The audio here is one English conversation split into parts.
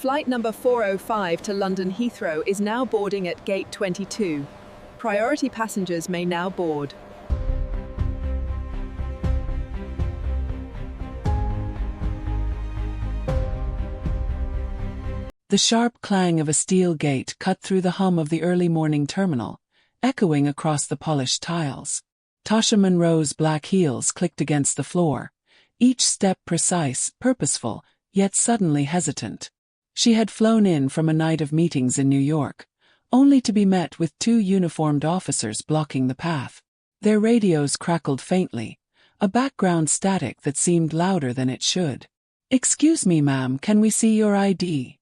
Flight number 405 to London Heathrow is now boarding at Gate 22. Priority passengers may now board. The sharp clang of a steel gate cut through the hum of the early morning terminal, echoing across the polished tiles. Tasha Monroe's black heels clicked against the floor, each step precise, purposeful, yet suddenly hesitant. She had flown in from a night of meetings in New York, only to be met with two uniformed officers blocking the path. Their radios crackled faintly, a background static that seemed louder than it should. "Excuse me, ma'am, can we see your ID?"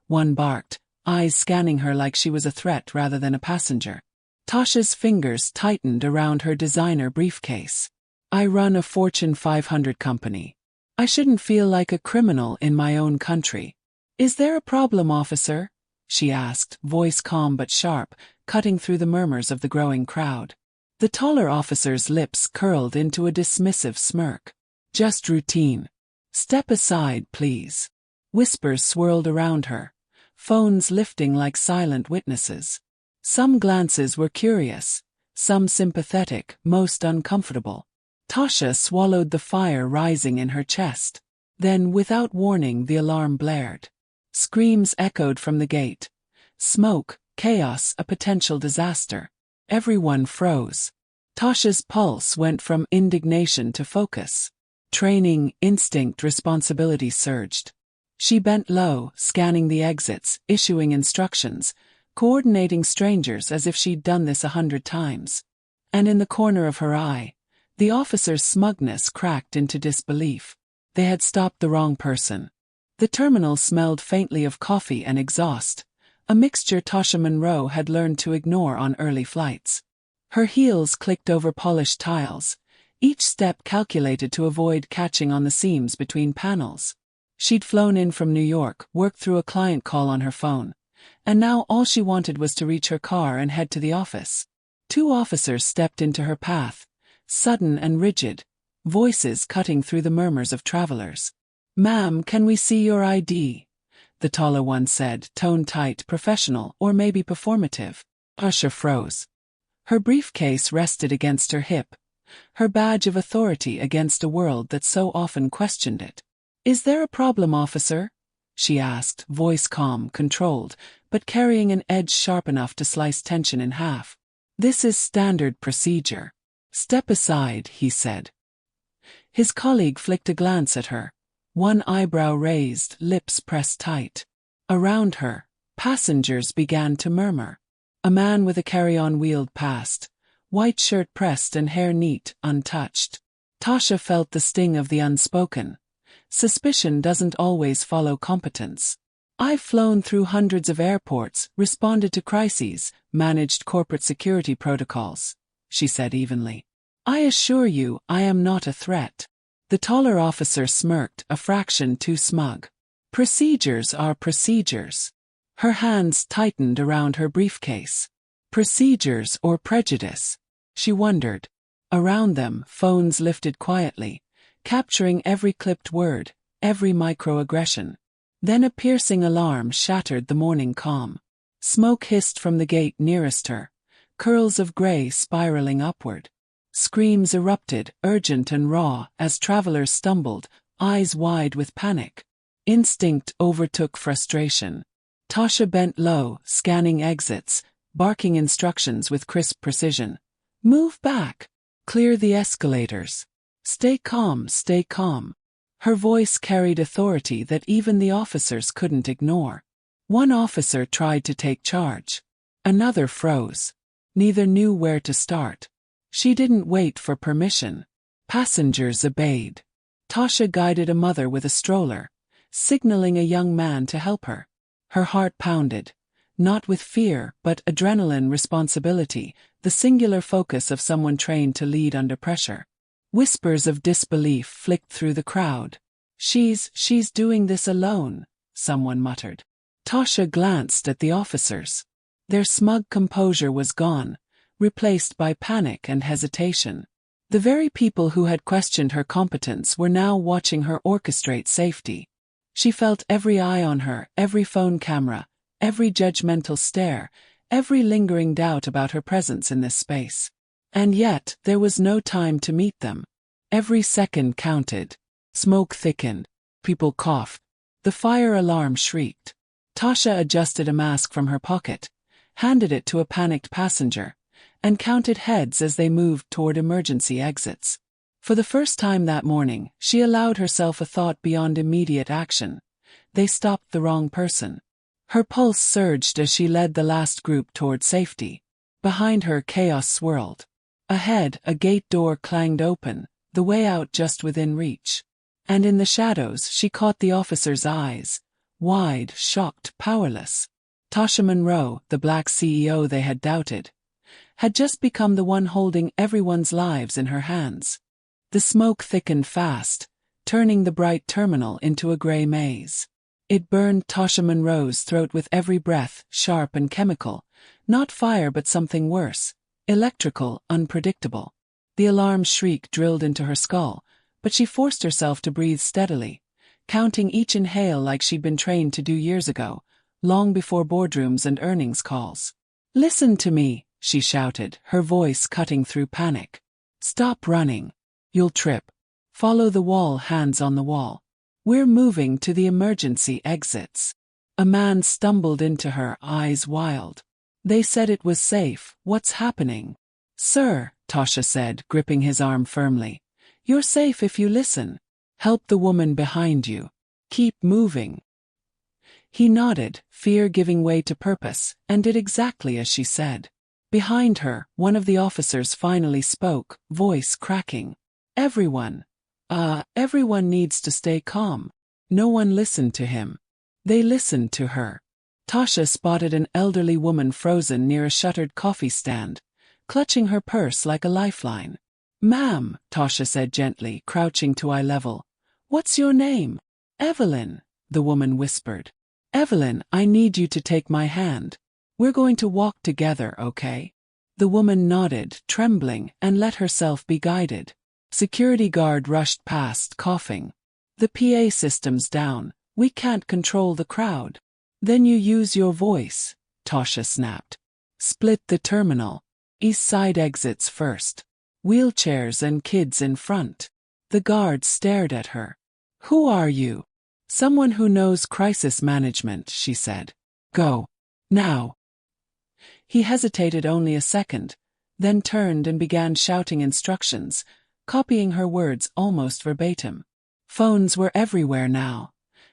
one barked, eyes scanning her like she was a threat rather than a passenger. Tasha's fingers tightened around her designer briefcase. "I run a Fortune 500 company. I shouldn't feel like a criminal in my own country." "Is there a problem, officer?" she asked, voice calm but sharp, cutting through the murmurs of the growing crowd. The taller officer's lips curled into a dismissive smirk. "Just routine. Step aside, please." Whispers swirled around her, phones lifting like silent witnesses. Some glances were curious, some sympathetic, most uncomfortable. Tasha swallowed the fire rising in her chest. Then, without warning, the alarm blared. Screams echoed from the gate. Smoke, chaos, a potential disaster. Everyone froze. Tasha's pulse went from indignation to focus. Training, instinct, responsibility surged. She bent low, scanning the exits, issuing instructions, coordinating strangers as if she'd done this 100 times. And in the corner of her eye, the officer's smugness cracked into disbelief. They had stopped the wrong person. The terminal smelled faintly of coffee and exhaust, a mixture Tasha Monroe had learned to ignore on early flights. Her heels clicked over polished tiles, each step calculated to avoid catching on the seams between panels. She'd flown in from New York, worked through a client call on her phone, and now all she wanted was to reach her car and head to the office. Two officers stepped into her path, sudden and rigid, voices cutting through the murmurs of travelers. "Ma'am, can we see your ID?" the taller one said, tone tight, professional, or maybe performative. Tasha froze. Her briefcase rested against her hip, her badge of authority against a world that so often questioned it. "Is there a problem, officer?" she asked, voice calm, controlled, but carrying an edge sharp enough to slice tension in half. "This is standard procedure." "Step aside," he said. His colleague flicked a glance at her, one eyebrow raised, lips pressed tight. Around her, passengers began to murmur. A man with a carry-on wheeled past, white shirt pressed and hair neat, untouched. Tasha felt the sting of the unspoken. Suspicion doesn't always follow competence. "I've flown through hundreds of airports, responded to crises, managed corporate security protocols," she said evenly. "I assure you, I am not a threat." The taller officer smirked, a fraction too smug. "Procedures are procedures." Her hands tightened around her briefcase. Procedures or prejudice? She wondered. Around them, phones lifted quietly, capturing every clipped word, every microaggression. Then a piercing alarm shattered the morning calm. Smoke hissed from the gate nearest her, curls of gray spiraling upward. Screams erupted, urgent and raw, as travelers stumbled, eyes wide with panic. Instinct overtook frustration. Tasha bent low, scanning exits, barking instructions with crisp precision. "Move back. Clear the escalators. Stay calm, stay calm." Her voice carried authority that even the officers couldn't ignore. One officer tried to take charge. Another froze. Neither knew where to start. She didn't wait for permission. Passengers obeyed. Tasha guided a mother with a stroller, signaling a young man to help her. Her heart pounded, not with fear but adrenaline, responsibility, the singular focus of someone trained to lead under pressure. Whispers of disbelief flicked through the crowd. She's doing this alone," someone muttered. Tasha glanced at the officers. Their smug composure was gone, replaced by panic and hesitation. The very people who had questioned her competence were now watching her orchestrate safety. She felt every eye on her, every phone camera, every judgmental stare, every lingering doubt about her presence in this space. And yet, there was no time to meet them. Every second counted. Smoke thickened. People coughed. The fire alarm shrieked. Tasha adjusted a mask from her pocket, handed it to a panicked passenger, and counted heads as they moved toward emergency exits. For the first time that morning, she allowed herself a thought beyond immediate action. They stopped the wrong person. Her pulse surged as she led the last group toward safety. Behind her, chaos swirled. Ahead, a gate door clanged open, the way out just within reach. And in the shadows, she caught the officer's eyes, wide, shocked, powerless. Tasha Monroe, the black CEO they had doubted, had just become the one holding everyone's lives in her hands. The smoke thickened fast, turning the bright terminal into a gray maze. It burned Tasha Monroe's throat with every breath, sharp and chemical, not fire but something worse, electrical, unpredictable. The alarm shriek drilled into her skull, but she forced herself to breathe steadily, counting each inhale like she'd been trained to do years ago, long before boardrooms and earnings calls. "Listen to me," she shouted, her voice cutting through panic. "Stop running. You'll trip. Follow the wall, hands on the wall. We're moving to the emergency exits." A man stumbled into her, eyes wild. "They said it was safe. What's happening?" "Sir," Tasha said, gripping his arm firmly. "You're safe if you listen. Help the woman behind you. Keep moving." He nodded, fear giving way to purpose, and did exactly as she said. Behind her, one of the officers finally spoke, voice cracking. Everyone needs to stay calm." No one listened to him. They listened to her. Tasha spotted an elderly woman frozen near a shuttered coffee stand, clutching her purse like a lifeline. "Ma'am," Tasha said gently, crouching to eye level. "What's your name?" "Evelyn," the woman whispered. "Evelyn, I need you to take my hand. We're going to walk together, okay?" The woman nodded, trembling, and let herself be guided. Security guard rushed past, coughing. "The PA system's down. We can't control the crowd." "Then you use your voice," Tasha snapped. "Split the terminal. East side exits first. Wheelchairs and kids in front." The guard stared at her. "Who are you?" "Someone who knows crisis management," she said. "Go. Now." He hesitated only a second, then turned and began shouting instructions, copying her words almost verbatim. Phones were everywhere now,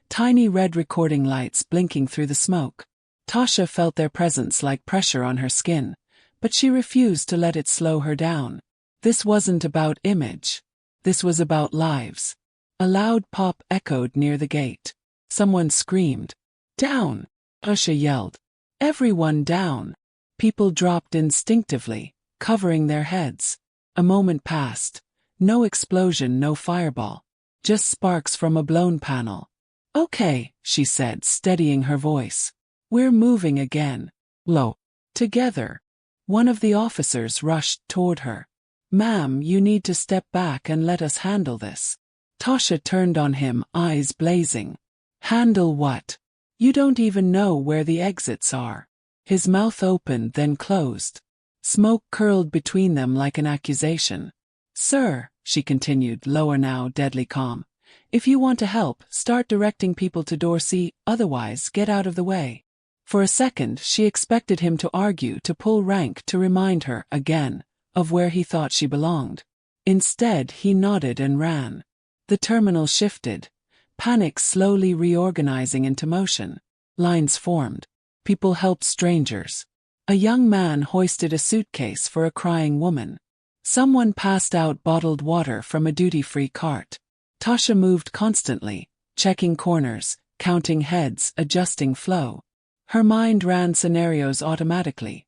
tiny red recording lights blinking through the smoke. Tasha felt their presence like pressure on her skin, but she refused to let it slow her down. This wasn't about image. This was about lives. A loud pop echoed near the gate. Someone screamed. "Down!" Tasha yelled. "Everyone down!" People dropped instinctively, covering their heads. A moment passed. No explosion, no fireball. Just sparks from a blown panel. "Okay," she said, steadying her voice. "We're moving again. Low. Together." One of the officers rushed toward her. "Ma'am, you need to step back and let us handle this." Tasha turned on him, eyes blazing. "Handle what? You don't even know where the exits are." His mouth opened, then closed. Smoke curled between them like an accusation. "Sir," she continued, lower now, deadly calm, "if you want to help, start directing people to door C, otherwise get out of the way." For a second, she expected him to argue, to pull rank, to remind her, again, of where he thought she belonged. Instead, he nodded and ran. The terminal shifted, panic slowly reorganizing into motion. Lines formed. People helped strangers. A young man hoisted a suitcase for a crying woman. Someone passed out bottled water from a duty-free cart. Tasha moved constantly, checking corners, counting heads, adjusting flow. Her mind ran scenarios automatically.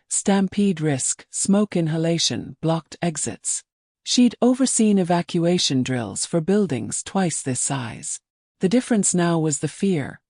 Stampede risk, smoke inhalation, blocked exits. She'd overseen evacuation drills for buildings twice this size. The difference now was the fear.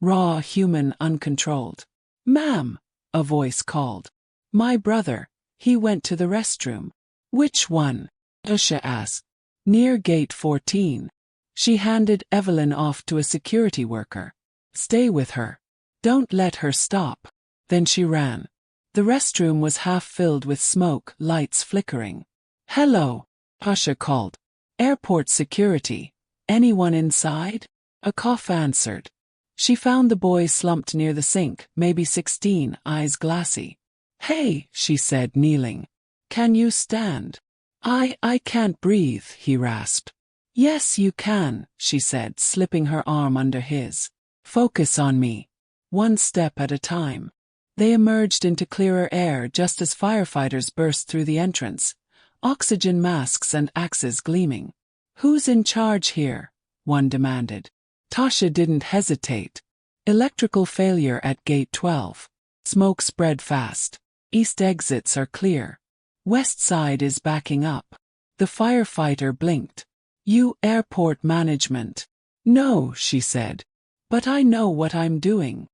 Raw, human, uncontrolled. "Ma'am," a voice called. "My brother. He went to the restroom." "Which one?" Tasha asked. "Near gate 14. She handed Evelyn off to a security worker. Stay with her. Don't let her stop. Then she ran. The restroom was half filled with smoke, lights flickering. Hello, Tasha called. Airport security. Anyone inside? A cough answered. She found the boy slumped near the sink, maybe 16, eyes glassy. Hey, she said, kneeling. Can you stand? I can't breathe, he rasped. Yes, you can, she said, slipping her arm under his. Focus on me. One step at a time. They emerged into clearer air just as firefighters burst through the entrance, oxygen masks and axes gleaming. Who's in charge here? One demanded. Tasha didn't hesitate. Electrical failure at gate 12. Smoke spread fast. East exits are clear. West side is backing up. The firefighter blinked. You airport management. No, she said. But I know what I'm doing.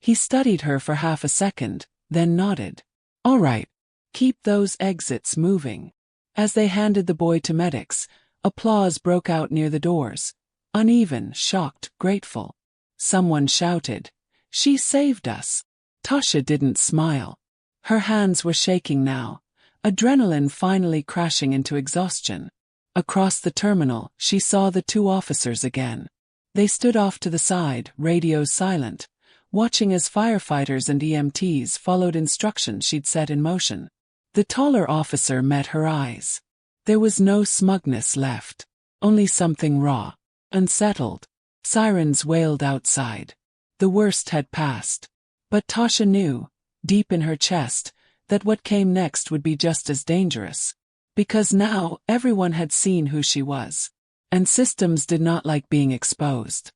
He studied her for half a second, then nodded. All right. Keep those exits moving. As they handed the boy to medics, applause broke out near the doors. Uneven, shocked, grateful. Someone shouted, "She saved us." Tasha didn't smile. Her hands were shaking now, adrenaline finally crashing into exhaustion. Across the terminal, she saw the two officers again. They stood off to the side, radios silent, watching as firefighters and EMTs followed instructions she'd set in motion. The taller officer met her eyes. There was no smugness left, only something raw, unsettled. Sirens wailed outside. The worst had passed. But Tasha knew, deep in her chest, that what came next would be just as dangerous. Because now, everyone had seen who she was. And systems did not like being exposed.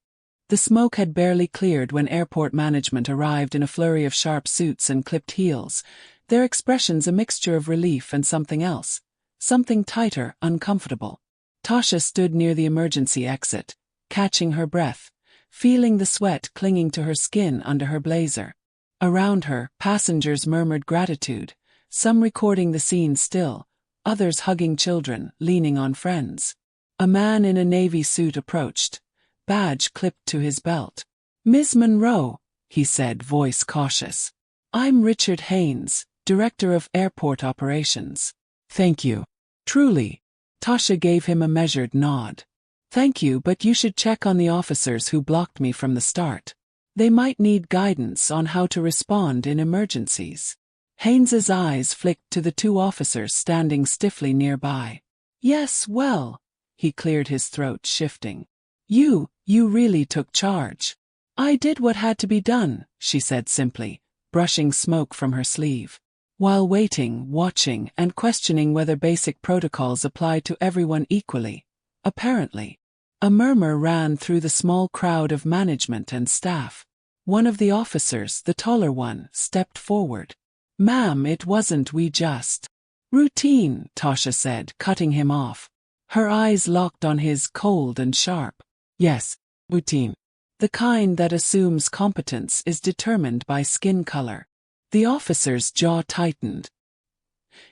The smoke had barely cleared when airport management arrived in a flurry of sharp suits and clipped heels, their expressions a mixture of relief and something else. Something tighter, uncomfortable. Tasha stood near the emergency exit, catching her breath, feeling the sweat clinging to her skin under her blazer. Around her, passengers murmured gratitude, some recording the scene still, others hugging children, leaning on friends. A man in a navy suit approached, badge clipped to his belt. "Ms. Monroe," he said, voice cautious. "I'm Richard Haynes, Director of Airport Operations." "Thank you." "Truly." Tasha gave him a measured nod. "Thank you, but you should check on the officers who blocked me from the start. They might need guidance on how to respond in emergencies." Haynes's eyes flicked to the two officers standing stiffly nearby. "Yes, well," he cleared his throat, shifting. You really took charge." "I did what had to be done," she said simply, brushing smoke from her sleeve. While waiting, watching, and questioning whether basic protocols applied to everyone equally, apparently. A murmur ran through the small crowd of management and staff. One of the officers, the taller one, stepped forward. "Ma'am, it wasn't we just." "Routine," Tasha said, cutting him off. Her eyes locked on his, cold and sharp. "Yes, routine. The kind that assumes competence is determined by skin color." The officer's jaw tightened.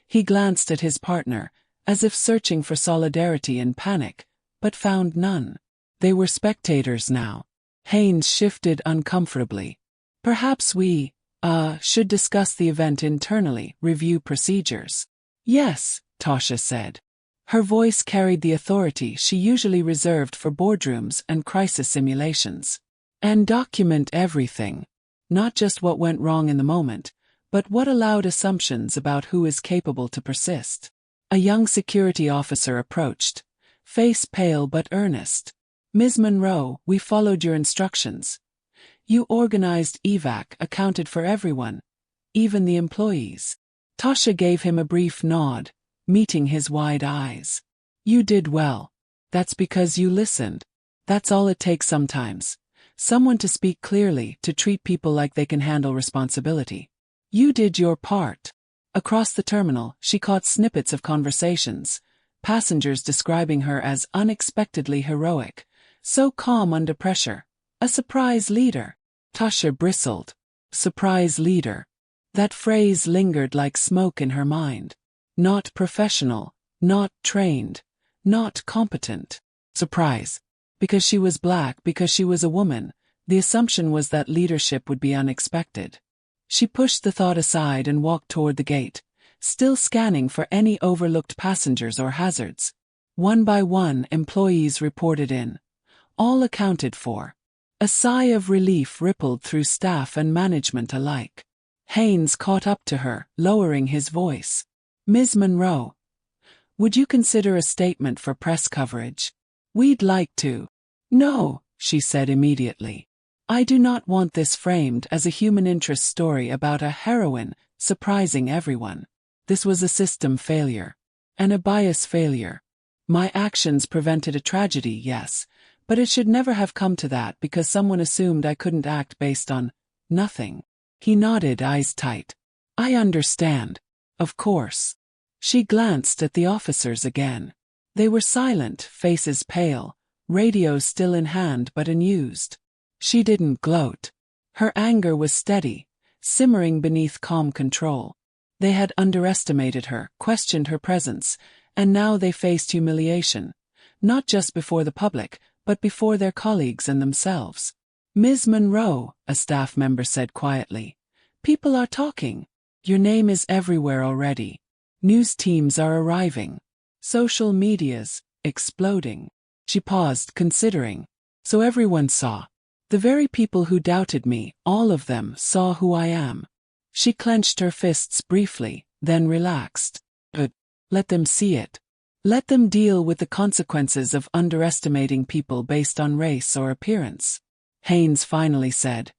He glanced at his partner, as if searching for solidarity in panic, but found none. They were spectators now. Haynes shifted uncomfortably. "Perhaps we, should discuss the event internally, review procedures." "Yes," Tasha said. Her voice carried the authority she usually reserved for boardrooms and crisis simulations. "And document everything. Not just what went wrong in the moment, but what allowed assumptions about who is capable to persist." A young security officer approached, face pale but earnest. "Ms. Monroe, we followed your instructions. You organized evac, accounted for everyone, even the employees." Tasha gave him a brief nod, meeting his wide eyes. "You did well. That's because you listened. That's all it takes sometimes. Someone to speak clearly, to treat people like they can handle responsibility. You did your part." Across the terminal, she caught snippets of conversations, passengers describing her as unexpectedly heroic, so calm under pressure, a surprise leader. Tasha bristled. Surprise leader. That phrase lingered like smoke in her mind. Not professional, not trained, not competent. Surprise. Because she was black, because she was a woman, the assumption was that leadership would be unexpected. She pushed the thought aside and walked toward the gate, still scanning for any overlooked passengers or hazards. One by one, employees reported in. All accounted for. A sigh of relief rippled through staff and management alike. Haynes caught up to her, lowering his voice. Ms. Monroe, would you consider a statement for press coverage? We'd like to. No, she said immediately. I do not want this framed as a human interest story about a heroine surprising everyone. This was a system failure. And a bias failure. My actions prevented a tragedy, yes, but it should never have come to that because someone assumed I couldn't act based on nothing. He nodded, eyes tight. I understand. Of course. She glanced at the officers again. They were silent, faces pale, radios still in hand but unused. She didn't gloat. Her anger was steady, simmering beneath calm control. They had underestimated her, questioned her presence, and now they faced humiliation, not just before the public, but before their colleagues and themselves. Ms. Monroe, a staff member said quietly, people are talking. Your name is everywhere already. News teams are arriving. Social media's exploding. She paused, considering. So everyone saw. The very people who doubted me, all of them saw who I am. She clenched her fists briefly, then relaxed. Let them see it. Let them deal with the consequences of underestimating people based on race or appearance. Haynes finally said,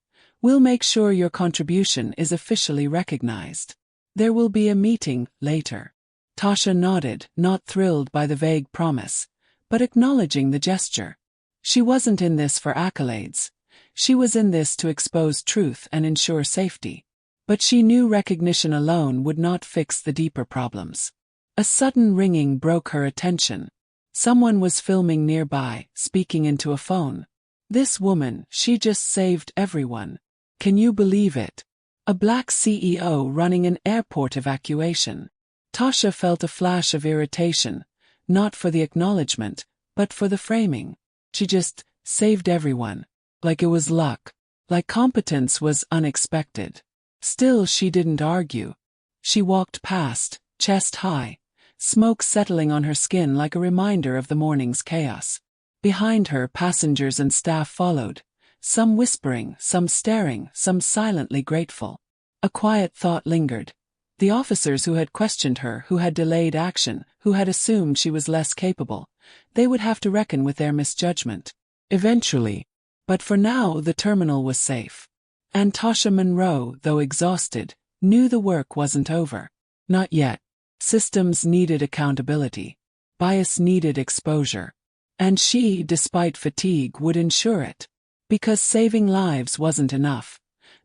we'll make sure your contribution is officially recognized. There will be a meeting later. Tasha nodded, not thrilled by the vague promise, but acknowledging the gesture. She wasn't in this for accolades. She was in this to expose truth and ensure safety. But she knew recognition alone would not fix the deeper problems. A sudden ringing broke her attention. Someone was filming nearby, speaking into a phone. This woman, she just saved everyone. Can you believe it? A black CEO running an airport evacuation. Tasha felt a flash of irritation, not for the acknowledgement, but for the framing. She just saved everyone. Like it was luck. Like competence was unexpected. Still, she didn't argue. She walked past, chest high, smoke settling on her skin like a reminder of the morning's chaos. Behind her, passengers and staff followed, some whispering, some staring, some silently grateful. A quiet thought lingered. The officers who had questioned her, who had delayed action, who had assumed she was less capable, they would have to reckon with their misjudgment. Eventually. But for now, the terminal was safe. And Tasha Monroe, though exhausted, knew the work wasn't over. Not yet. Systems needed accountability. Bias needed exposure. And she, despite fatigue, would ensure it. Because saving lives wasn't enough.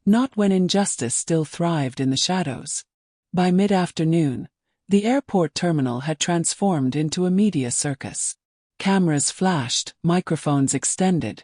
Not when injustice still thrived in the shadows. By mid-afternoon, the airport terminal had transformed into a media circus. Cameras flashed, microphones extended,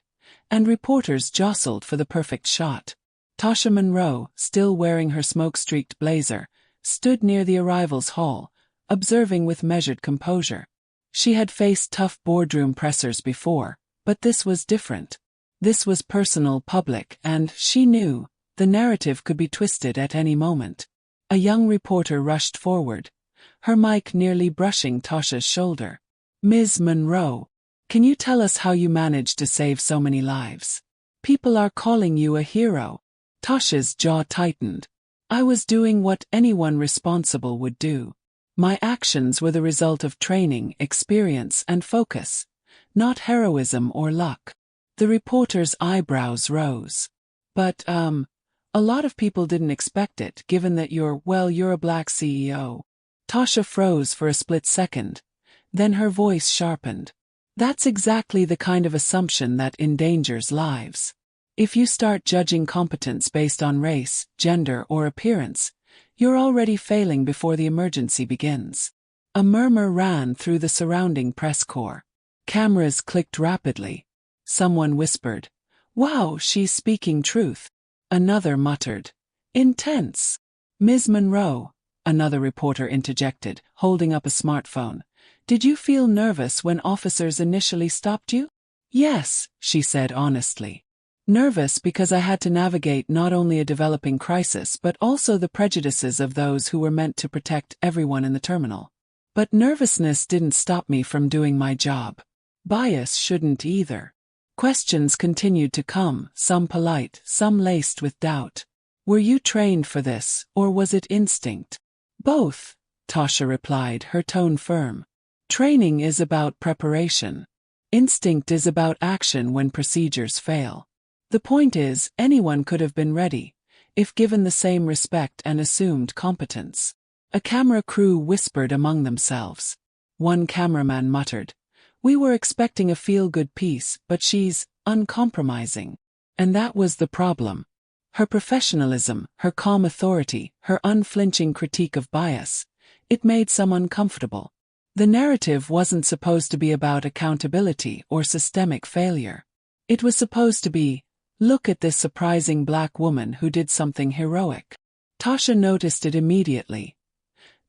and reporters jostled for the perfect shot. Tasha Monroe, still wearing her smoke-streaked blazer, stood near the arrivals hall, observing with measured composure. She had faced tough boardroom pressers before, but this was different. This was personal, public, and, she knew, the narrative could be twisted at any moment. A young reporter rushed forward, her mic nearly brushing Tasha's shoulder. Ms. Monroe, can you tell us how you managed to save so many lives? People are calling you a hero. Tasha's jaw tightened. I was doing what anyone responsible would do. My actions were the result of training, experience, and focus, not heroism or luck. The reporter's eyebrows rose. But, a lot of people didn't expect it, given that you're a black CEO. Tasha froze for a split second. Then her voice sharpened. That's exactly the kind of assumption that endangers lives. If you start judging competence based on race, gender, or appearance, you're already failing before the emergency begins. A murmur ran through the surrounding press corps. Cameras clicked rapidly. Someone whispered, "Wow, she's speaking truth." Another muttered, "Intense." "Ms. Monroe," another reporter interjected, holding up a smartphone. Did you feel nervous when officers initially stopped you? Yes, she said honestly. Nervous because I had to navigate not only a developing crisis but also the prejudices of those who were meant to protect everyone in the terminal. But nervousness didn't stop me from doing my job. Bias shouldn't either. Questions continued to come, some polite, some laced with doubt. Were you trained for this, or was it instinct? Both, Tasha replied, her tone firm. Training is about preparation. Instinct is about action when procedures fail. The point is, anyone could have been ready, if given the same respect and assumed competence. A camera crew whispered among themselves. One cameraman muttered, "We were expecting a feel-good piece, but she's uncompromising." And that was the problem. Her professionalism, her calm authority, her unflinching critique of bias, it made some uncomfortable. The narrative wasn't supposed to be about accountability or systemic failure. It was supposed to be, look at this surprising black woman who did something heroic. Tasha noticed it immediately.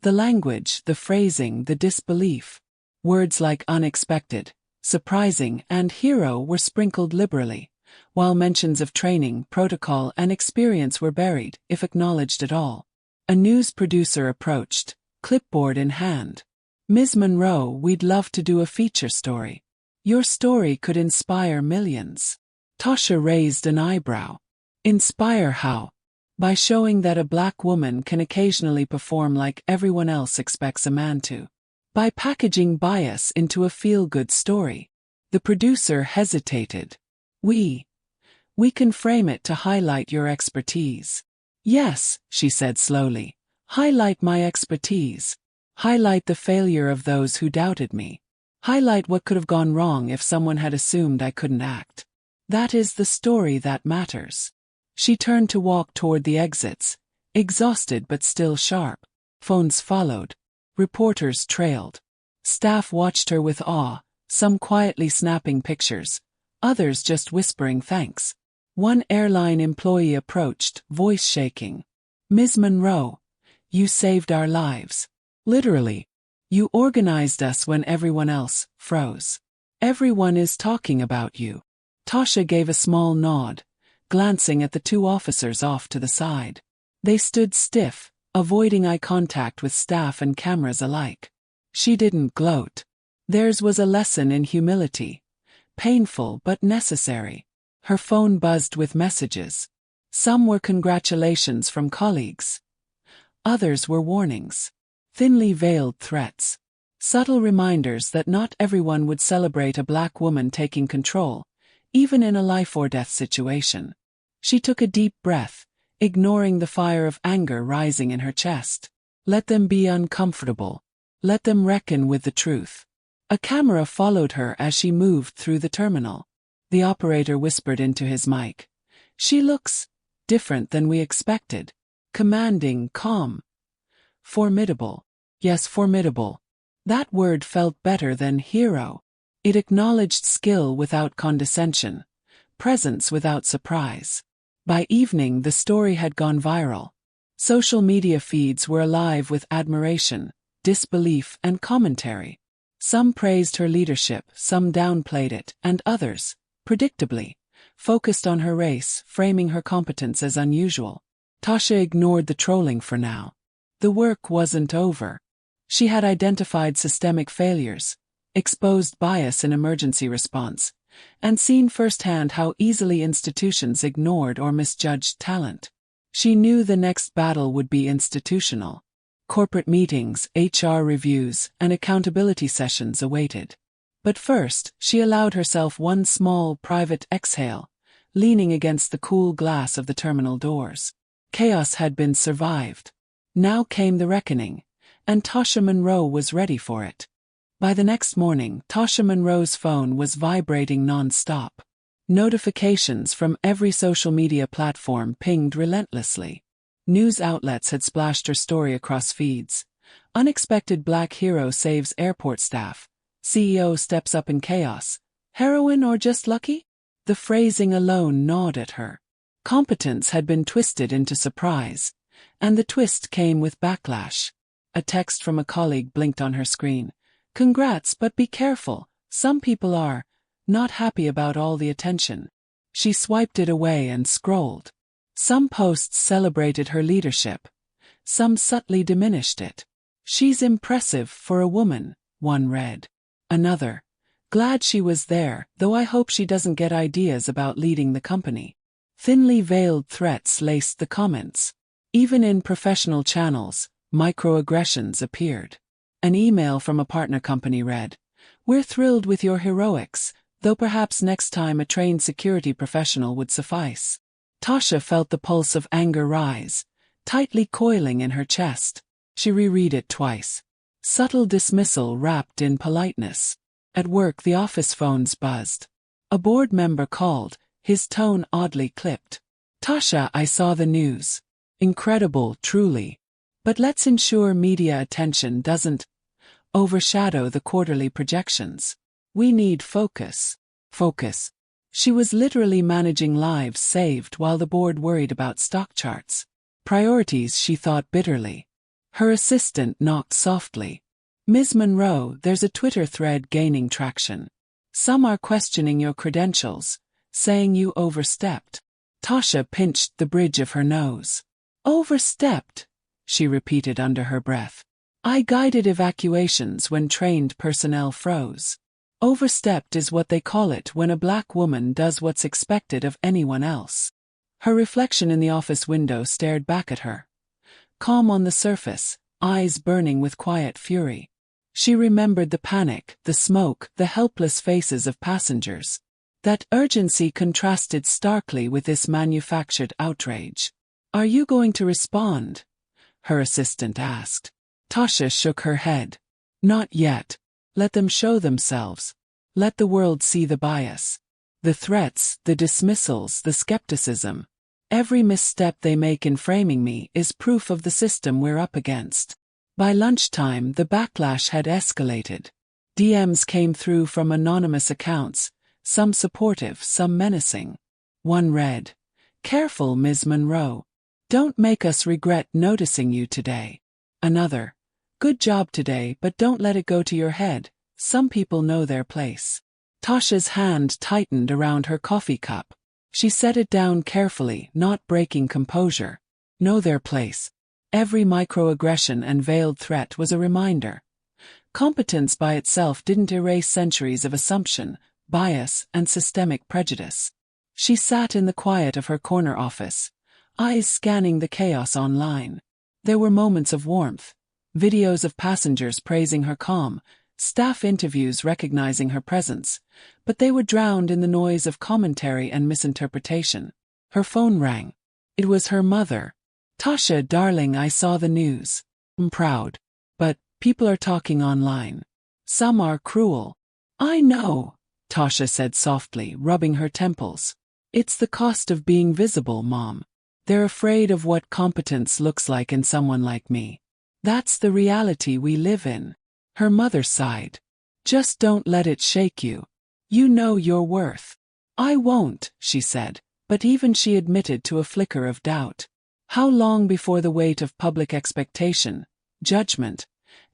The language, the phrasing, the disbelief. Words like unexpected, surprising, and hero were sprinkled liberally, while mentions of training, protocol, and experience were buried, if acknowledged at all. A news producer approached, clipboard in hand. "Ms. Monroe, we'd love to do a feature story. Your story could inspire millions." Tasha raised an eyebrow. Inspire how? By showing that a black woman can occasionally perform like everyone else expects a man to. By packaging bias into a feel-good story. The producer hesitated. We can frame it to highlight your expertise." "Yes," she said slowly. "Highlight my expertise. Highlight the failure of those who doubted me. Highlight what could have gone wrong if someone had assumed I couldn't act. That is the story that matters." She turned to walk toward the exits, exhausted but still sharp. Phones followed. Reporters trailed. Staff watched her with awe, some quietly snapping pictures, others just whispering thanks. One airline employee approached, voice shaking. "Ms. Monroe, you saved our lives. Literally. You organized us when everyone else froze. Everyone is talking about you." Tasha gave a small nod, glancing at the two officers off to the side. They stood stiff, avoiding eye contact with staff and cameras alike. She didn't gloat. Theirs was a lesson in humility. Painful but necessary. Her phone buzzed with messages. Some were congratulations from colleagues. Others were warnings. Thinly veiled threats. Subtle reminders that not everyone would celebrate a black woman taking control, even in a life-or-death situation. She took a deep breath, ignoring the fire of anger rising in her chest. Let them be uncomfortable. Let them reckon with the truth. A camera followed her as she moved through the terminal. The operator whispered into his mic. "She looks different than we expected. Commanding, calm. Formidable." Yes, formidable. That word felt better than hero. It acknowledged skill without condescension, presence without surprise. By evening, the story had gone viral. Social media feeds were alive with admiration, disbelief, and commentary. Some praised her leadership, some downplayed it, and others, predictably, focused on her race, framing her competence as unusual. Tasha ignored the trolling for now. The work wasn't over. She had identified systemic failures, exposed bias in emergency response, and seen firsthand how easily institutions ignored or misjudged talent. She knew the next battle would be institutional. Corporate meetings, HR reviews, and accountability sessions awaited. But first, she allowed herself one small, private exhale, leaning against the cool glass of the terminal doors. Chaos had been survived. Now came the reckoning, and Tasha Monroe was ready for it. By the next morning, Tasha Monroe's phone was vibrating non-stop. Notifications from every social media platform pinged relentlessly. News outlets had splashed her story across feeds. Unexpected black hero saves airport staff. CEO steps up in chaos. Heroine or just lucky? The phrasing alone gnawed at her. Competence had been twisted into surprise, and the twist came with backlash. A text from a colleague blinked on her screen. Congrats, but be careful. Some people are not happy about all the attention. She swiped it away and scrolled. Some posts celebrated her leadership. Some subtly diminished it. She's impressive for a woman, one read. Another, glad she was there, though I hope she doesn't get ideas about leading the company. Thinly veiled threats laced the comments. Even in professional channels, microaggressions appeared. An email from a partner company read, "We're thrilled with your heroics, though perhaps next time a trained security professional would suffice." Tasha felt the pulse of anger rise, tightly coiling in her chest. She reread it twice. Subtle dismissal wrapped in politeness. At work, the office phones buzzed. A board member called, his tone oddly clipped. "Tasha, I saw the news. Incredible, truly. But let's ensure media attention doesn't overshadow the quarterly projections. We need focus." Focus. She was literally managing lives saved while the board worried about stock charts. Priorities, she thought bitterly. Her assistant knocked softly. "Ms. Monroe, there's a Twitter thread gaining traction. Some are questioning your credentials, saying you overstepped." Tasha pinched the bridge of her nose. "Overstepped?" she repeated under her breath. "I guided evacuations when trained personnel froze. Overstepped is what they call it when a black woman does what's expected of anyone else." Her reflection in the office window stared back at her. Calm on the surface, eyes burning with quiet fury. She remembered the panic, the smoke, the helpless faces of passengers. That urgency contrasted starkly with this manufactured outrage. "Are you going to respond?" her assistant asked. Tasha shook her head. "Not yet. Let them show themselves. Let the world see the bias. The threats, the dismissals, the skepticism. Every misstep they make in framing me is proof of the system we're up against." By lunchtime, the backlash had escalated. DMs came through from anonymous accounts, some supportive, some menacing. One read, "Careful, Ms. Monroe. Don't make us regret noticing you today." Another, "Good job today, but don't let it go to your head. Some people know their place." Tasha's hand tightened around her coffee cup. She set it down carefully, not breaking composure. Know their place. Every microaggression and veiled threat was a reminder. Competence by itself didn't erase centuries of assumption, bias, and systemic prejudice. She sat in the quiet of her corner office, eyes scanning the chaos online. There were moments of warmth, videos of passengers praising her calm, staff interviews recognizing her presence, but they were drowned in the noise of commentary and misinterpretation. Her phone rang. It was her mother. "Tasha, darling, I saw the news. I'm proud. But people are talking online. Some are cruel." "I know," Tasha said softly, rubbing her temples. "It's the cost of being visible, Mom. They're afraid of what competence looks like in someone like me. That's the reality we live in." Her mother sighed. "Just don't let it shake you. You know your worth." "I won't," she said, but even she admitted to a flicker of doubt. How long before the weight of public expectation, judgment,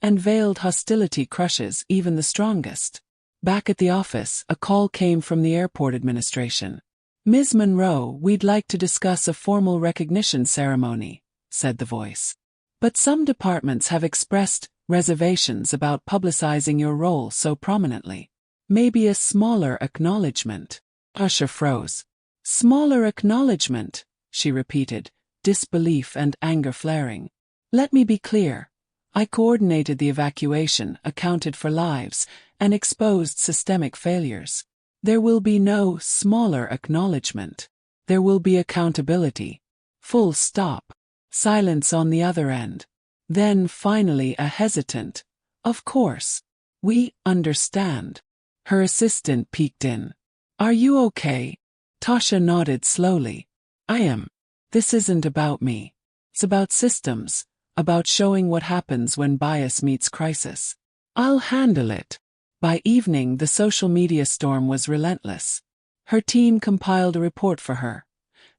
and veiled hostility crushes even the strongest? Back at the office, a call came from the airport administration. "Ms. Monroe, we'd like to discuss a formal recognition ceremony," said the voice. "But some departments have expressed reservations about publicizing your role so prominently. Maybe a smaller acknowledgement." Tasha froze. "Smaller acknowledgement," she repeated, disbelief and anger flaring. "Let me be clear. I coordinated the evacuation, accounted for lives, and exposed systemic failures. There will be no smaller acknowledgement. There will be accountability. Full stop." Silence on the other end. Then finally a hesitant, "Of course. We understand." Her assistant peeked in. "Are you okay?" Tasha nodded slowly. "I am. This isn't about me. It's about systems, about showing what happens when bias meets crisis. I'll handle it." By evening, the social media storm was relentless. Her team compiled a report for her.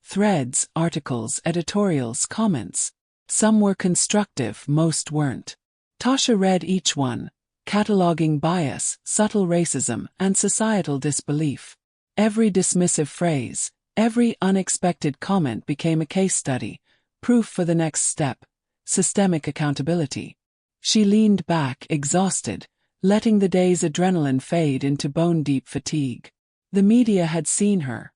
Threads, articles, editorials, comments. Some were constructive, most weren't. Tasha read each one, cataloging bias, subtle racism, and societal disbelief. Every dismissive phrase, every unexpected comment became a case study, proof for the next step, systemic accountability. She leaned back, exhausted, letting the day's adrenaline fade into bone-deep fatigue. The media had seen her.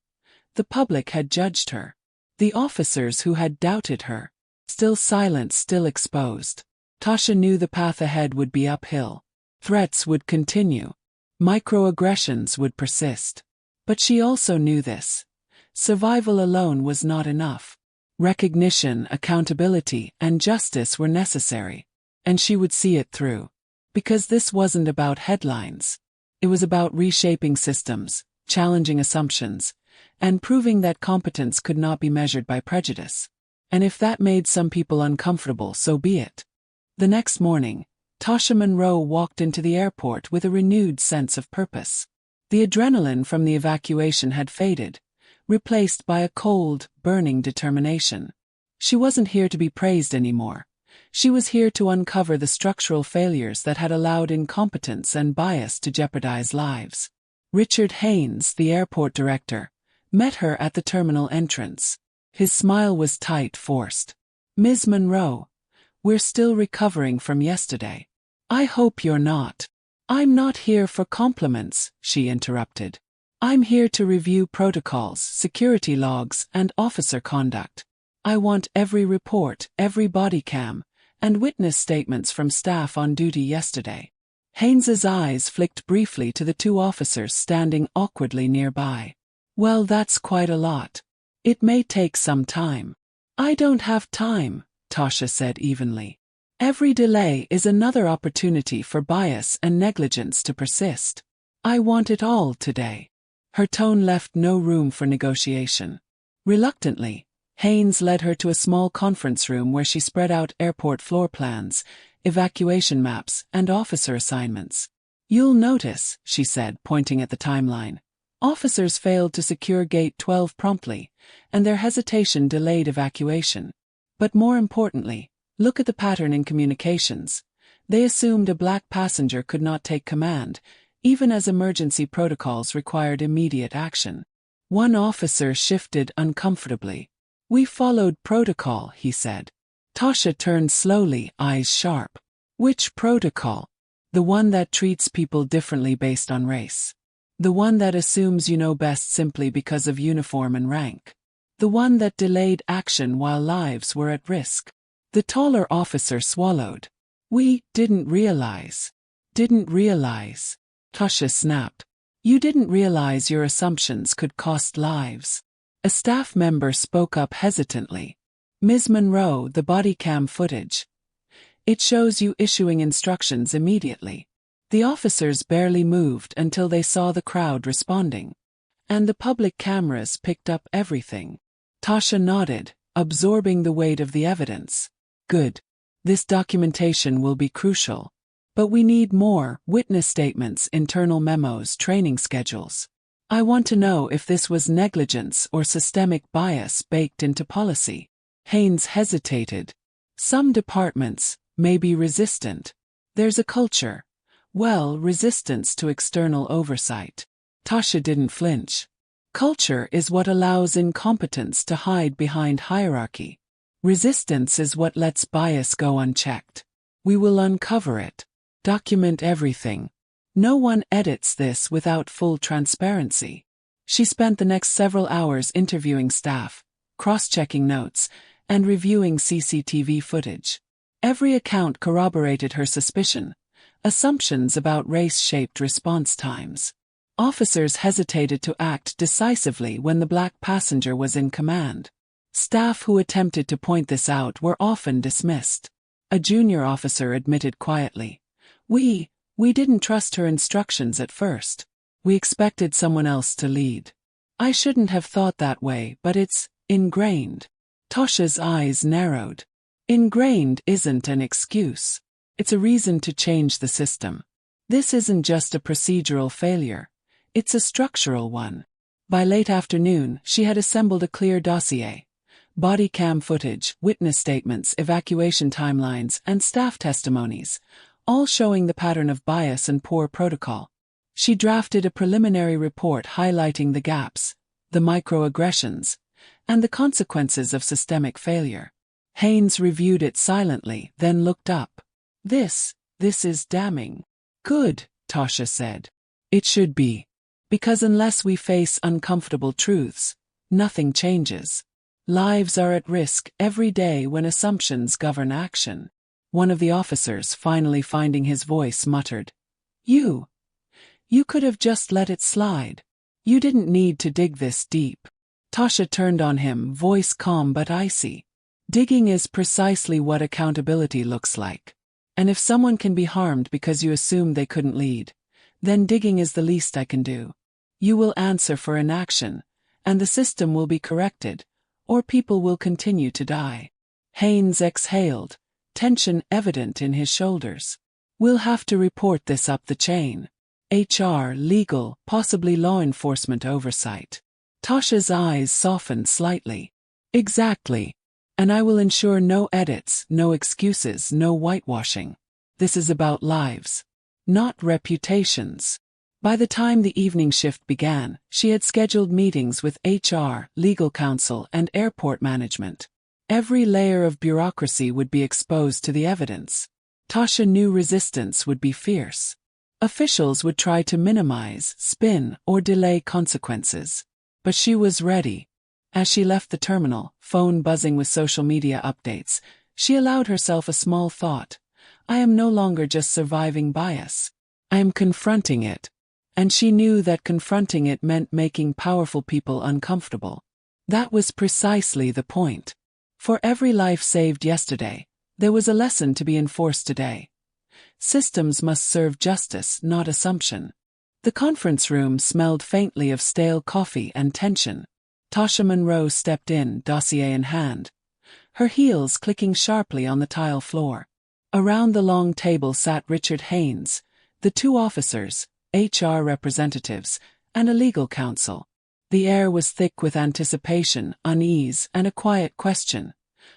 The public had judged her. The officers who had doubted her, still silent, still exposed. Tasha knew the path ahead would be uphill. Threats would continue. Microaggressions would persist. But she also knew this. Survival alone was not enough. Recognition, accountability, and justice were necessary. And she would see it through. Because this wasn't about headlines. It was about reshaping systems, challenging assumptions, and proving that competence could not be measured by prejudice. And if that made some people uncomfortable, so be it. The next morning, Tasha Monroe walked into the airport with a renewed sense of purpose. The adrenaline from the evacuation had faded, replaced by a cold, burning determination. She wasn't here to be praised anymore. She was here to uncover the structural failures that had allowed incompetence and bias to jeopardize lives. Richard Haynes, the airport director, met her at the terminal entrance. His smile was tight, forced. "Ms. Monroe, we're still recovering from yesterday. I hope you're not." "I'm not here for compliments," she interrupted. "I'm here to review protocols, security logs, and officer conduct. I want every report, every body cam, and witness statements from staff on duty yesterday." Haynes's eyes flicked briefly to the two officers standing awkwardly nearby. "Well, that's quite a lot. It may take some time." "I don't have time," Tasha said evenly. "Every delay is another opportunity for bias and negligence to persist. I want it all today." Her tone left no room for negotiation. Reluctantly, Haynes led her to a small conference room where she spread out airport floor plans, evacuation maps, and officer assignments. "You'll notice," she said, pointing at the timeline, "officers failed to secure Gate 12 promptly, and their hesitation delayed evacuation. But more importantly, look at the pattern in communications. They assumed a black passenger could not take command, even as emergency protocols required immediate action." One officer shifted uncomfortably. "We followed protocol," he said. Tasha turned slowly, eyes sharp. "Which protocol?" "The one that treats people differently based on race. The one that assumes you know best simply because of uniform and rank. The one that delayed action while lives were at risk." The taller officer swallowed. "We didn't realize." "Didn't realize," Tasha snapped. "You didn't realize your assumptions could cost lives." A staff member spoke up hesitantly. "Ms. Monroe, the body cam footage. It shows you issuing instructions immediately." The officers barely moved until they saw the crowd responding. "And the public cameras picked up everything." Tasha nodded, absorbing the weight of the evidence. "Good. This documentation will be crucial. But we need more: witness statements, internal memos, training schedules. I want to know if this was negligence or systemic bias baked into policy." Haynes hesitated. "Some departments may be resistant. There's a culture. Well, resistance to external oversight." Tasha didn't flinch. "Culture is what allows incompetence to hide behind hierarchy. Resistance is what lets bias go unchecked. We will uncover it. Document everything. No one edits this without full transparency." She spent the next several hours interviewing staff, cross-checking notes, and reviewing CCTV footage. Every account corroborated her suspicion. Assumptions about race shaped response times. Officers hesitated to act decisively when the black passenger was in command. Staff who attempted to point this out were often dismissed. A junior officer admitted quietly, We didn't trust her instructions at first. We expected someone else to lead. I shouldn't have thought that way, but it's ingrained." Tasha's eyes narrowed. Ingrained isn't an excuse. It's a reason to change the system. This isn't just a procedural failure. It's a structural one. By late afternoon, she had assembled a clear dossier. Body cam footage, witness statements, evacuation timelines, and staff testimonies, all showing the pattern of bias and poor protocol. She drafted a preliminary report highlighting the gaps, the microaggressions, and the consequences of systemic failure. Haynes reviewed it silently, then looked up. This is damning. Good, Tasha said. It should be. Because unless we face uncomfortable truths, nothing changes. Lives are at risk every day when assumptions govern action. One of the officers, finally finding his voice, muttered, You could have just let it slide. You didn't need to dig this deep. Tasha turned on him, voice calm but icy. Digging is precisely what accountability looks like. And if someone can be harmed because you assume they couldn't lead, then digging is the least I can do. You will answer for inaction, and the system will be corrected, or people will continue to die. Haynes exhaled, tension evident in his shoulders. We'll have to report this up the chain. HR, legal, possibly law enforcement oversight. Tasha's eyes softened slightly. Exactly. And I will ensure no edits, no excuses, no whitewashing. This is about lives, not reputations. By the time the evening shift began, she had scheduled meetings with HR, legal counsel, and airport management. Every layer of bureaucracy would be exposed to the evidence. Tasha knew resistance would be fierce. Officials would try to minimize, spin, or delay consequences. But she was ready. As she left the terminal, phone buzzing with social media updates, she allowed herself a small thought. I am no longer just surviving bias. I am confronting it. And she knew that confronting it meant making powerful people uncomfortable. That was precisely the point. For every life saved yesterday, there was a lesson to be enforced today. Systems must serve justice, not assumption. The conference room smelled faintly of stale coffee and tension. Tasha Monroe stepped in, dossier in hand, her heels clicking sharply on the tile floor. Around the long table sat Richard Haynes, the two officers, HR representatives, and a legal counsel. The air was thick with anticipation, unease, and a quiet question.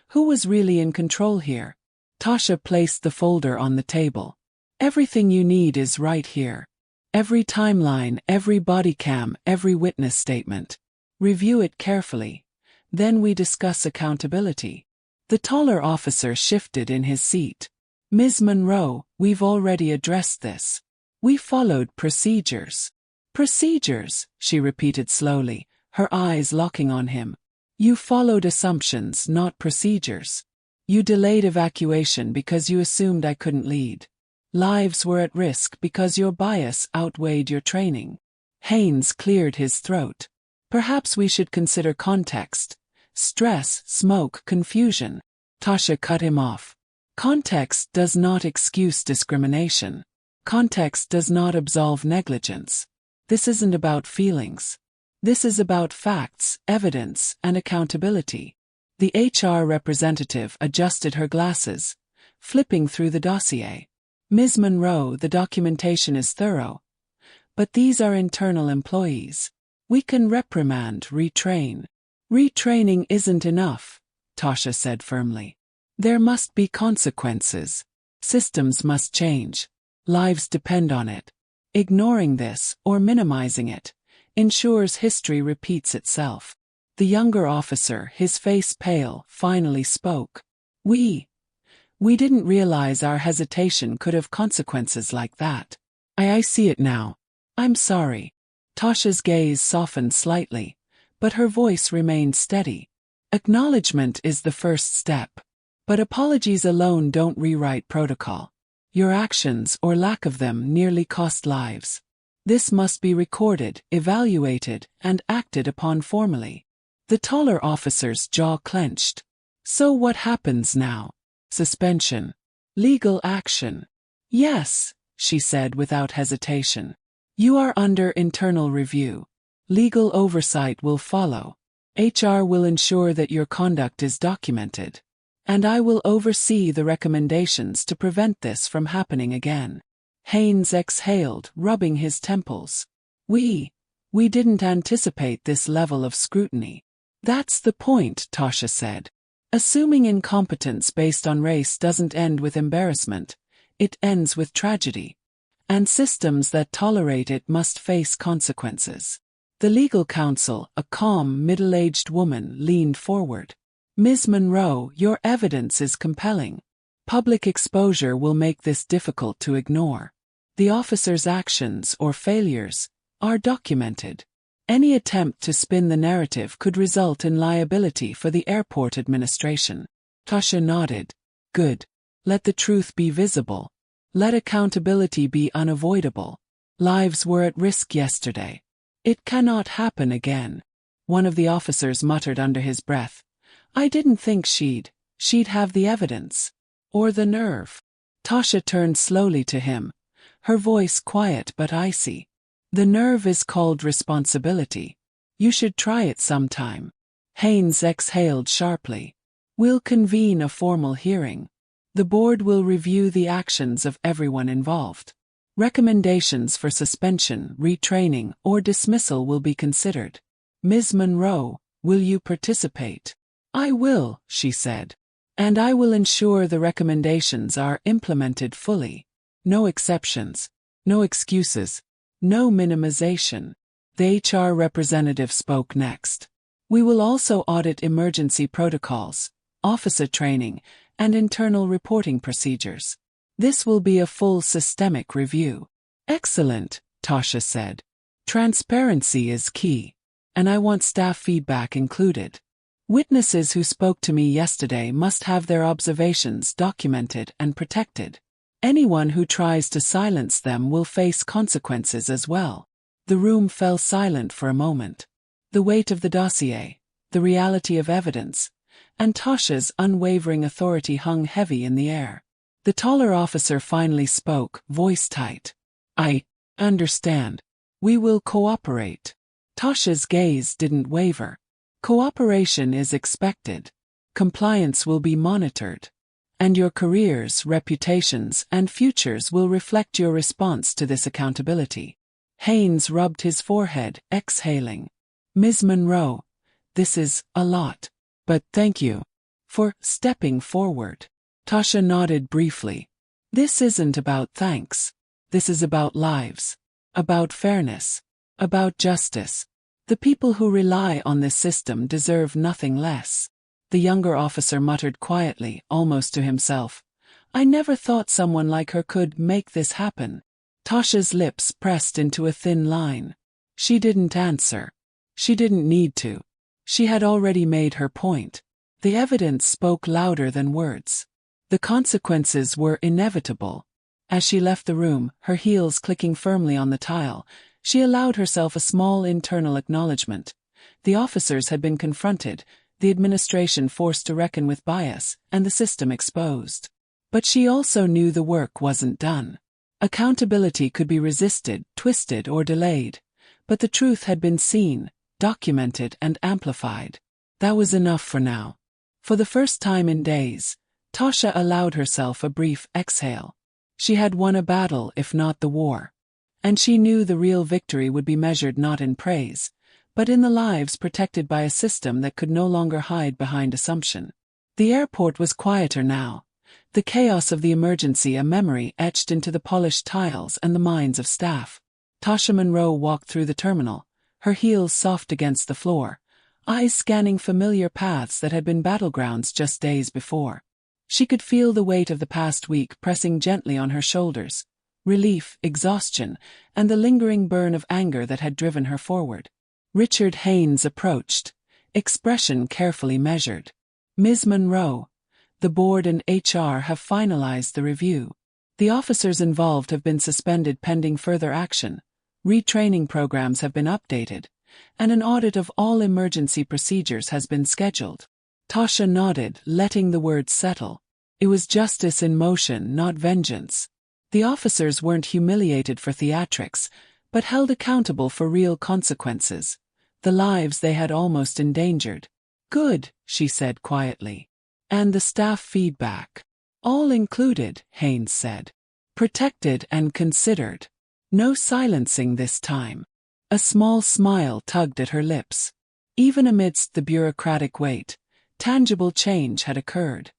Who was really in control here? Tasha placed the folder on the table. Everything you need is right here. Every timeline, every body cam, every witness statement. Review it carefully. Then we discuss accountability. The taller officer shifted in his seat. Ms. Monroe, we've already addressed this. We followed procedures. Procedures, she repeated slowly, her eyes locking on him. You followed assumptions, not procedures. You delayed evacuation because you assumed I couldn't lead. Lives were at risk because your bias outweighed your training. Haynes cleared his throat. Perhaps we should consider context. Stress, smoke, confusion. Tasha cut him off. Context does not excuse discrimination. Context does not absolve negligence. This isn't about feelings. This is about facts, evidence, and accountability. The HR representative adjusted her glasses, flipping through the dossier. Ms. Monroe, the documentation is thorough. But these are internal employees. We can reprimand, retrain. Retraining isn't enough, Tasha said firmly. There must be consequences. Systems must change. Lives depend on it. Ignoring this, or minimizing it, ensures history repeats itself. The younger officer, his face pale, finally spoke. We didn't realize our hesitation could have consequences like that. I see it now. I'm sorry. Tasha's gaze softened slightly, but her voice remained steady. Acknowledgement is the first step. But apologies alone don't rewrite protocol. Your actions, or lack of them, nearly cost lives. This must be recorded, evaluated, and acted upon formally. The taller officer's jaw clenched. So what happens now? Suspension. Legal action. Yes, she said without hesitation. You are under internal review. Legal oversight will follow. HR will ensure that your conduct is documented. And I will oversee the recommendations to prevent this from happening again. Haynes exhaled, rubbing his temples. We didn't anticipate this level of scrutiny. That's the point, Tasha said. Assuming incompetence based on race doesn't end with embarrassment. it ends with tragedy. And systems that tolerate it must face consequences. The legal counsel, a calm, middle-aged woman, leaned forward. Ms. Monroe, your evidence is compelling. Public exposure will make this difficult to ignore. The officer's actions, or failures, are documented. Any attempt to spin the narrative could result in liability for the airport administration. Tasha nodded. Good. Let the truth be visible. Let accountability be unavoidable. Lives were at risk yesterday. It cannot happen again. One of the officers muttered under his breath. I didn't think she'd have the evidence. Or the nerve. Tasha turned slowly to him, her voice quiet but icy. The nerve is called responsibility. You should try it sometime. Haynes exhaled sharply. We'll convene a formal hearing. The board will review the actions of everyone involved. Recommendations for suspension, retraining, or dismissal will be considered. Ms. Monroe, will you participate? I will, she said. And I will ensure the recommendations are implemented fully. No exceptions. No excuses. No minimization. The HR representative spoke next. We will also audit emergency protocols, officer training, and internal reporting procedures. This will be a full systemic review. Excellent, Tasha said. Transparency is key. And I want staff feedback included. Witnesses who spoke to me yesterday must have their observations documented and protected. Anyone who tries to silence them will face consequences as well. The room fell silent for a moment. The weight of the dossier, the reality of evidence, and Tasha's unwavering authority hung heavy in the air. The taller officer finally spoke, voice tight. I understand. We will cooperate. Tasha's gaze didn't waver. Cooperation is expected. Compliance will be monitored. And your careers, reputations, and futures will reflect your response to this accountability. Haynes rubbed his forehead, exhaling. Ms. Monroe, this is a lot. But thank you for stepping forward. Tasha nodded briefly. This isn't about thanks. This is about lives. About fairness. About justice. The people who rely on this system deserve nothing less. The younger officer muttered quietly, almost to himself. I never thought someone like her could make this happen. Tasha's lips pressed into a thin line. She didn't answer. She didn't need to. She had already made her point. The evidence spoke louder than words. The consequences were inevitable. As she left the room, her heels clicking firmly on the tile, she allowed herself a small internal acknowledgement. The officers had been confronted, the administration forced to reckon with bias, and the system exposed. But she also knew the work wasn't done. Accountability could be resisted, twisted, or delayed. But the truth had been seen, documented, and amplified. That was enough for now. For the first time in days, Tasha allowed herself a brief exhale. She had won a battle, if not the war. And she knew the real victory would be measured not in praise, but in the lives protected by a system that could no longer hide behind assumption. The airport was quieter now. The chaos of the emergency a memory etched into the polished tiles and the minds of staff. Tasha Monroe walked through the terminal, her heels soft against the floor, eyes scanning familiar paths that had been battlegrounds just days before. She could feel the weight of the past week pressing gently on her shoulders, relief, exhaustion, and the lingering burn of anger that had driven her forward. Richard Haynes approached, expression carefully measured. Ms. Monroe, the board and HR have finalized the review. The officers involved have been suspended pending further action. Retraining programs have been updated, and an audit of all emergency procedures has been scheduled. Tasha nodded, letting the words settle. It was justice in motion, not vengeance. The officers weren't humiliated for theatrics, but held accountable for real consequences. The lives they had almost endangered. Good, she said quietly. And the staff feedback. All included, Haynes said. Protected and considered. No silencing this time. A small smile tugged at her lips. Even amidst the bureaucratic weight, tangible change had occurred.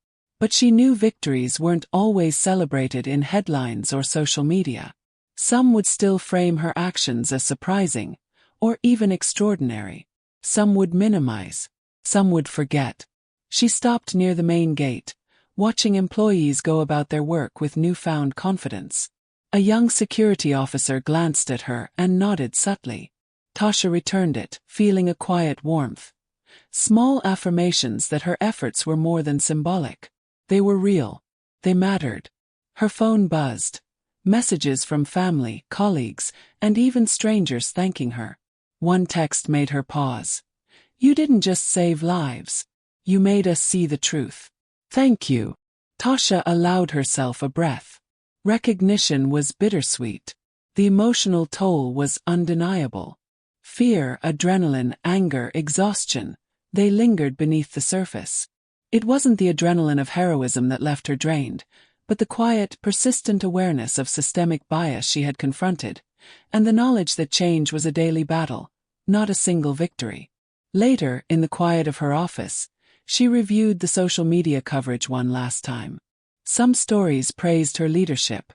But she knew victories weren't always celebrated in headlines or social media. Some would still frame her actions as surprising, or even extraordinary. Some would minimize. Some would forget. She stopped near the main gate, watching employees go about their work with newfound confidence. A young security officer glanced at her and nodded subtly. Tasha returned it, feeling a quiet warmth. Small affirmations that her efforts were more than symbolic. They were real. They mattered. Her phone buzzed. Messages from family, colleagues, and even strangers thanking her. One text made her pause. "You didn't just save lives. You made us see the truth. Thank you." Tasha allowed herself a breath. Recognition was bittersweet. The emotional toll was undeniable. Fear, adrenaline, anger, exhaustion, they lingered beneath the surface. It wasn't the adrenaline of heroism that left her drained, but the quiet, persistent awareness of systemic bias she had confronted, and the knowledge that change was a daily battle, not a single victory. Later, in the quiet of her office, she reviewed the social media coverage one last time. Some stories praised her leadership.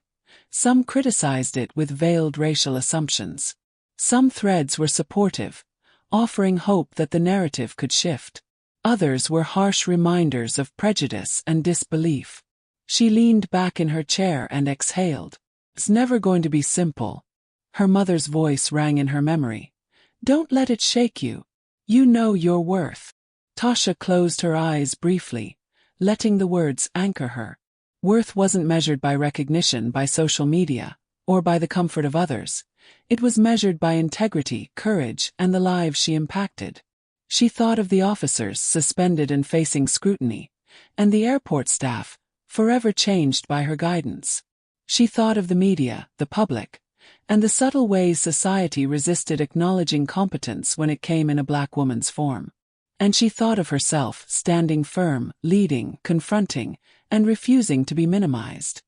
Some criticized it with veiled racial assumptions. Some threads were supportive, offering hope that the narrative could shift. Others were harsh reminders of prejudice and disbelief. She leaned back in her chair and exhaled. "It's never going to be simple." Her mother's voice rang in her memory. "Don't let it shake you. You know your worth." Tasha closed her eyes briefly, letting the words anchor her. Worth wasn't measured by recognition by social media, or by the comfort of others. It was measured by integrity, courage, and the lives she impacted. She thought of the officers suspended and facing scrutiny, and the airport staff, forever changed by her guidance. She thought of the media, the public, and the subtle ways society resisted acknowledging competence when it came in a black woman's form. And she thought of herself, standing firm, leading, confronting, and refusing to be minimized.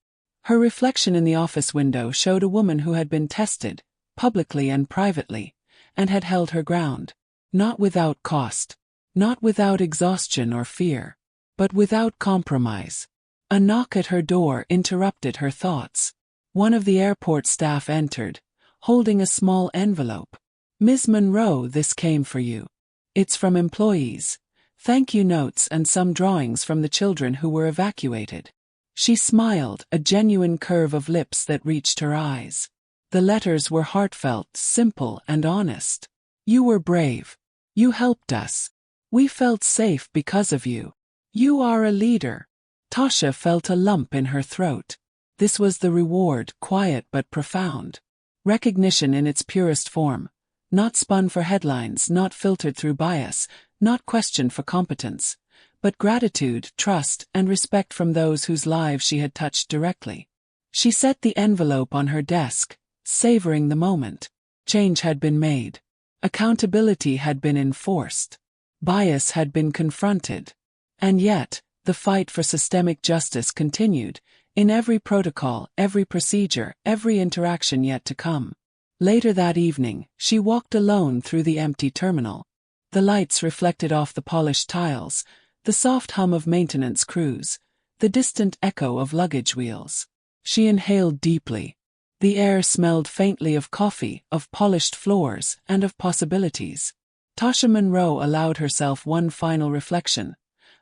Her reflection in the office window showed a woman who had been tested, publicly and privately, and had held her ground. Not without cost. Not without exhaustion or fear. But without compromise. A knock at her door interrupted her thoughts. One of the airport staff entered, holding a small envelope. "Ms. Monroe, this came for you. It's from employees. Thank you notes and some drawings from the children who were evacuated." She smiled, a genuine curve of lips that reached her eyes. The letters were heartfelt, simple, and honest. "You were brave. You helped us. We felt safe because of you. You are a leader." Tasha felt a lump in her throat. This was the reward, quiet but profound. Recognition in its purest form. Not spun for headlines, not filtered through bias, not questioned for competence, but gratitude, trust, and respect from those whose lives she had touched directly. She set the envelope on her desk, savoring the moment. Change had been made. Accountability had been enforced. Bias had been confronted. And yet, the fight for systemic justice continued, in every protocol, every procedure, every interaction yet to come. Later that evening, she walked alone through the empty terminal. The lights reflected off the polished tiles, the soft hum of maintenance crews, the distant echo of luggage wheels. She inhaled deeply. The air smelled faintly of coffee, of polished floors, and of possibilities. Tasha Monroe allowed herself one final reflection.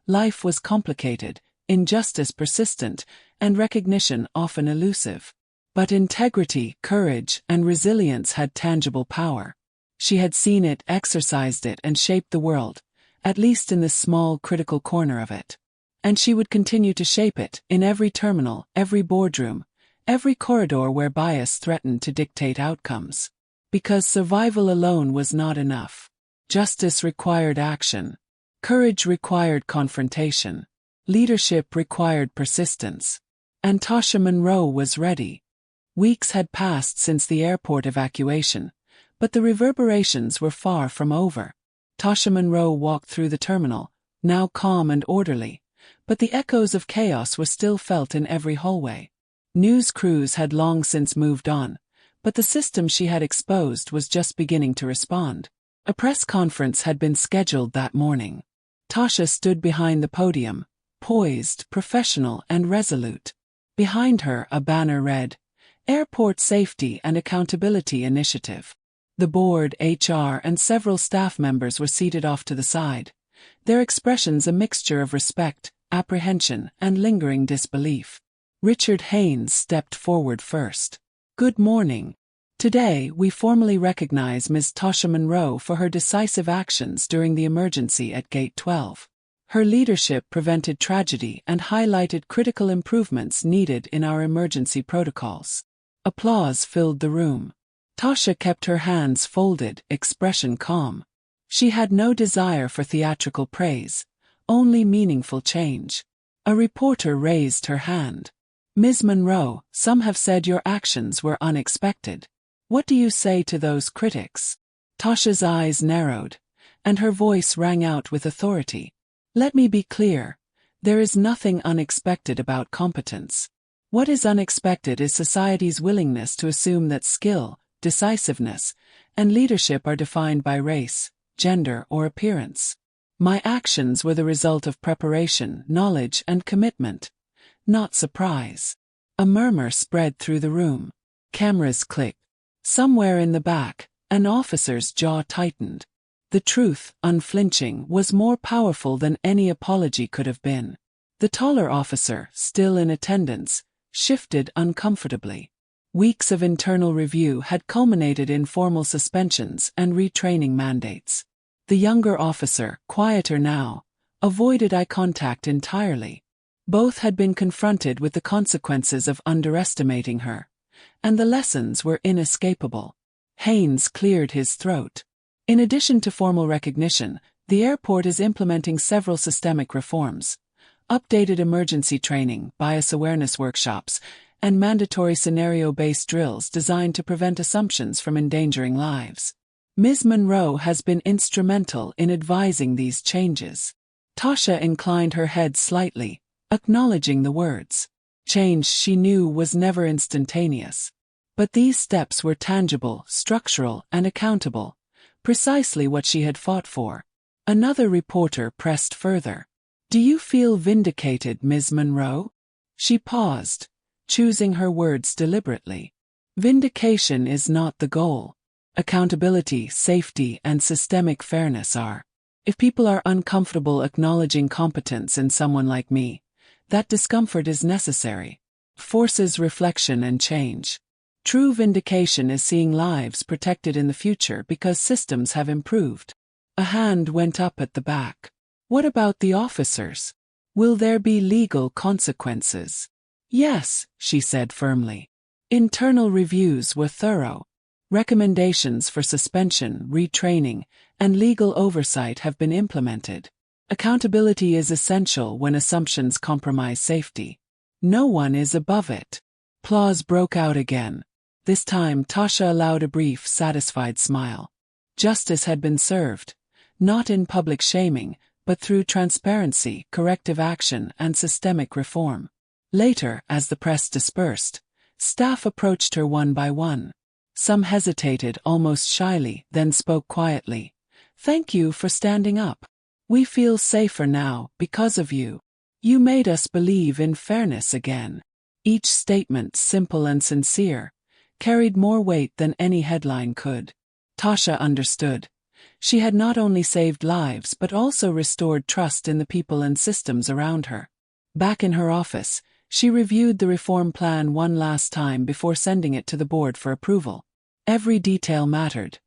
Life was complicated, injustice persistent, and recognition often elusive. But integrity, courage, and resilience had tangible power. She had seen it, exercised it, and shaped the world, at least in this small, critical corner of it. And she would continue to shape it, in every terminal, every boardroom, every corridor where bias threatened to dictate outcomes. Because survival alone was not enough. Justice required action. Courage required confrontation. Leadership required persistence. And Tasha Monroe was ready. Weeks had passed since the airport evacuation, but the reverberations were far from over. Tasha Monroe walked through the terminal, now calm and orderly, but the echoes of chaos were still felt in every hallway. News crews had long since moved on, but the system she had exposed was just beginning to respond. A press conference had been scheduled that morning. Tasha stood behind the podium, poised, professional, and resolute. Behind her, a banner read, Airport Safety and Accountability Initiative. The board, HR, and several staff members were seated off to the side, their expressions a mixture of respect, apprehension, and lingering disbelief. Richard Haynes stepped forward first. Good morning. Today, we formally recognize Ms. Tasha Monroe for her decisive actions during the emergency at Gate 12. Her leadership prevented tragedy and highlighted critical improvements needed in our emergency protocols. Applause filled the room. Tasha kept her hands folded, expression calm. She had no desire for theatrical praise, only meaningful change. A reporter raised her hand. Ms. Monroe, some have said your actions were unexpected. What do you say to those critics? Tasha's eyes narrowed, and her voice rang out with authority. Let me be clear, there is nothing unexpected about competence. What is unexpected is society's willingness to assume that skill, decisiveness, and leadership are defined by race, gender, or appearance. My actions were the result of preparation, knowledge, and commitment, not surprise. A murmur spread through the room. Cameras clicked. Somewhere in the back, an officer's jaw tightened. The truth, unflinching, was more powerful than any apology could have been. The taller officer, still in attendance, shifted uncomfortably. Weeks of internal review had culminated in formal suspensions and retraining mandates. The younger officer, quieter now, avoided eye contact entirely. Both had been confronted with the consequences of underestimating her, and the lessons were inescapable. Haynes cleared his throat. In addition to formal recognition, the airport is implementing several systemic reforms: updated emergency training, bias awareness workshops, and mandatory scenario-based drills designed to prevent assumptions from endangering lives. Ms. Monroe has been instrumental in advising these changes. Tasha inclined her head slightly, acknowledging the words. Change, she knew, was never instantaneous. But these steps were tangible, structural, and accountable, precisely what she had fought for. Another reporter pressed further. Do you feel vindicated, Ms. Monroe? She paused, choosing her words deliberately. Vindication is not the goal. Accountability, safety, and systemic fairness are. If people are uncomfortable acknowledging competence in someone like me, that discomfort is necessary. Forces reflection and change. True vindication is seeing lives protected in the future because systems have improved. A hand went up at the back. What about the officers? Will there be legal consequences? Yes, she said firmly. Internal reviews were thorough. Recommendations for suspension, retraining, and legal oversight have been implemented. Accountability is essential when assumptions compromise safety. No one is above it. Applause broke out again. This time Tasha allowed a brief, satisfied smile. Justice had been served, not in public shaming, but through transparency, corrective action, and systemic reform. Later, as the press dispersed, staff approached her one by one. Some hesitated almost shyly, then spoke quietly. Thank you for standing up. We feel safer now because of you. You made us believe in fairness again. Each statement, simple and sincere, carried more weight than any headline could. Tasha understood. She had not only saved lives but also restored trust in the people and systems around her. Back in her office, she reviewed the reform plan one last time before sending it to the board for approval. Every detail mattered,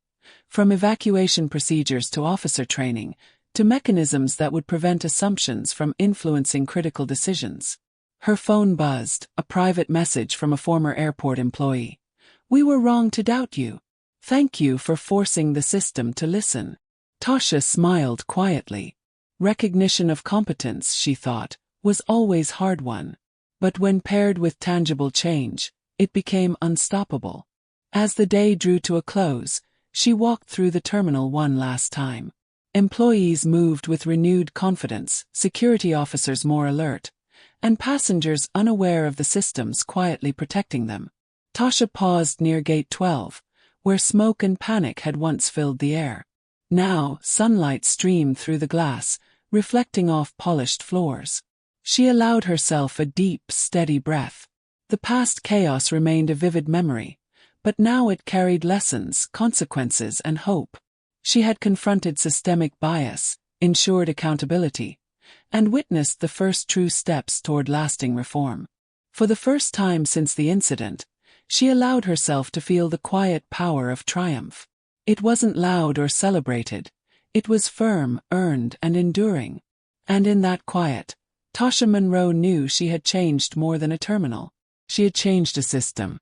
from evacuation procedures to officer training, to mechanisms that would prevent assumptions from influencing critical decisions. Her phone buzzed, a private message from a former airport employee. We were wrong to doubt you. Thank you for forcing the system to listen. Tasha smiled quietly. Recognition of competence, she thought, was always hard-won. But when paired with tangible change, it became unstoppable. As the day drew to a close, she walked through the terminal one last time. Employees moved with renewed confidence, security officers more alert, and passengers unaware of the systems quietly protecting them. Tasha paused near Gate 12, where smoke and panic had once filled the air. Now, sunlight streamed through the glass, reflecting off polished floors. She allowed herself a deep, steady breath. The past chaos remained a vivid memory, but now it carried lessons, consequences, and hope. She had confronted systemic bias, ensured accountability, and witnessed the first true steps toward lasting reform. For the first time since the incident, she allowed herself to feel the quiet power of triumph. It wasn't loud or celebrated. It was firm, earned, and enduring. And in that quiet, Tasha Monroe knew she had changed more than a terminal. She had changed a system.